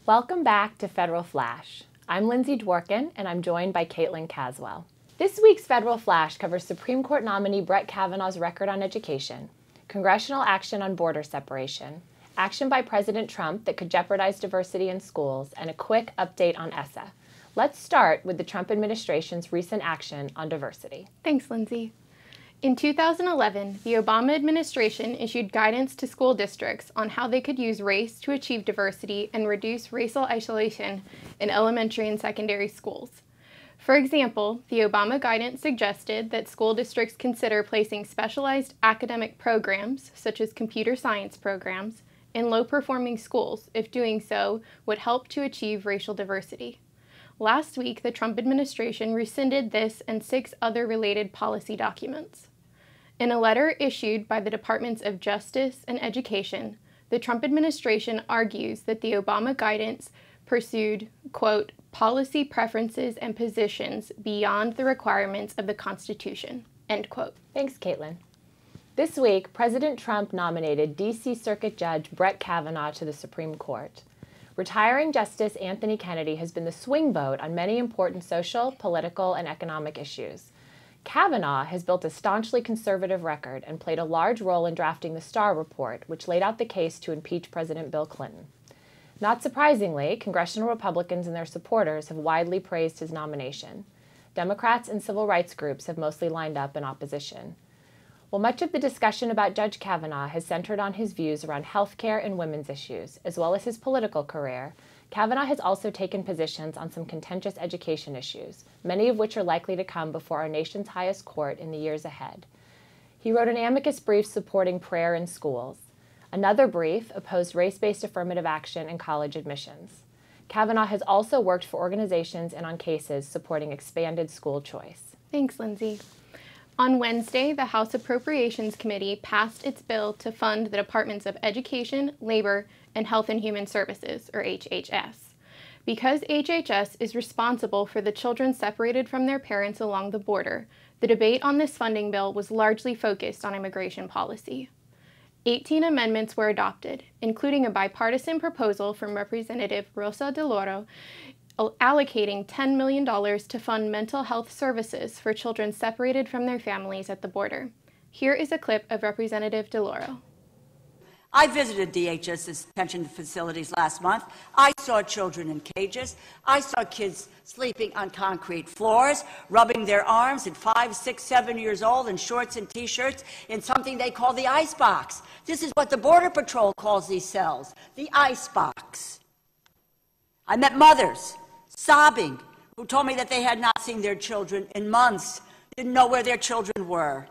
Welcome back to Federal Flash. I'm Lindsay Dworkin, and I'm joined by Caitlin Caswell. This week's Federal Flash covers Supreme Court nominee Brett Kavanaugh's record on education, congressional action on border separation, action by President Trump that could jeopardize diversity in schools, and a quick update on ESSA. Let's start with the Trump administration's recent action on diversity. Thanks, Lindsay. In 2011, the Obama administration issued guidance to school districts on how they could use race to achieve diversity and reduce racial isolation in elementary and secondary schools. For example, the Obama guidance suggested that school districts consider placing specialized academic programs, such as computer science programs, in low-performing schools if doing so would help to achieve racial diversity. Last week, the Trump administration rescinded this and 6 other related policy documents. In a letter issued by the Departments of Justice and Education, the Trump administration argues that the Obama guidance pursued, quote, policy preferences and positions beyond the requirements of the Constitution, end quote. Thanks, Caitlin. This week, President Trump nominated D.C. Circuit Judge Brett Kavanaugh to the Supreme Court. Retiring Justice Anthony Kennedy has been the swing vote on many important social, political, and economic issues. Kavanaugh has built a staunchly conservative record and played a large role in drafting the Starr Report, which laid out the case to impeach President Bill Clinton. Not surprisingly, congressional Republicans and their supporters have widely praised his nomination. Democrats and civil rights groups have mostly lined up in opposition. While much of the discussion about Judge Kavanaugh has centered on his views around health care and women's issues, as well as his political career, Kavanaugh has also taken positions on some contentious education issues, many of which are likely to come before our nation's highest court in the years ahead. He wrote an amicus brief supporting prayer in schools. Another brief opposed race-based affirmative action in college admissions. Kavanaugh has also worked for organizations and on cases supporting expanded school choice. Thanks, Lindsay. On Wednesday, the House Appropriations Committee passed its bill to fund the Departments of Education, Labor, and Health and Human Services, or HHS. Because HHS is responsible for the children separated from their parents along the border, the debate on this funding bill was largely focused on immigration policy. 18 amendments were adopted, including a bipartisan proposal from Representative Rosa DeLauro allocating $10 million to fund mental health services for children separated from their families at the border. Here is a clip of Representative DeLauro. I visited DHS's detention facilities last month. I saw children in cages. I saw kids sleeping on concrete floors, rubbing their arms at 5, 6, 7 years old in shorts and T-shirts in something they call the ice box. This is what the Border Patrol calls these cells, the ice box. I met mothers sobbing who told me that they had not seen their children in months, didn't know where their children were.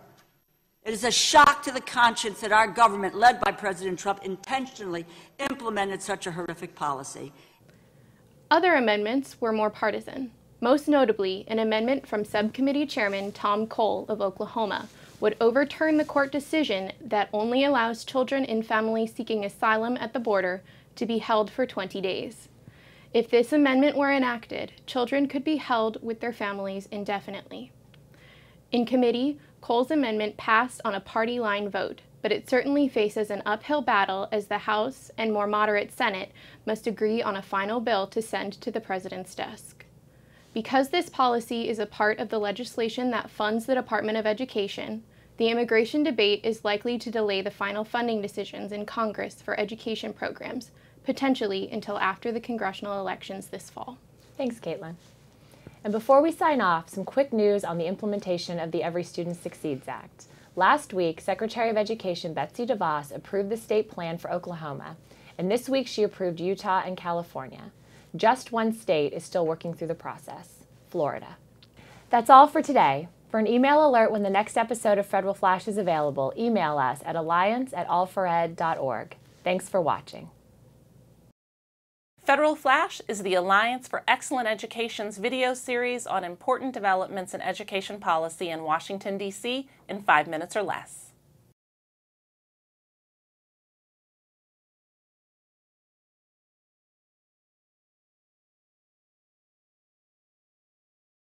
It is a shock to the conscience that our government, led by President Trump, intentionally implemented such a horrific policy. Other amendments were more partisan. Most notably, an amendment from Subcommittee Chairman Tom Cole of Oklahoma would overturn the court decision that only allows children in families seeking asylum at the border to be held for 20 days. If this amendment were enacted, children could be held with their families indefinitely. In committee, Cole's amendment passed on a party line vote, but it certainly faces an uphill battle as the House and more moderate Senate must agree on a final bill to send to the president's desk. Because this policy is a part of the legislation that funds the Department of Education, the immigration debate is likely to delay the final funding decisions in Congress for education programs, potentially until after the congressional elections this fall. Thanks, Caitlin. And before we sign off, some quick news on the implementation of the Every Student Succeeds Act. Last week, Secretary of Education Betsy DeVos approved the state plan for Oklahoma, and this week she approved Utah and California. Just one state is still working through the process, Florida. That's all for today. For an email alert when the next episode of Federal Flash is available, email us at alliance@allfored.org. Thanks for watching. Federal Flash is the Alliance for Excellent Education's video series on important developments in education policy in Washington, D.C. in 5 minutes or less.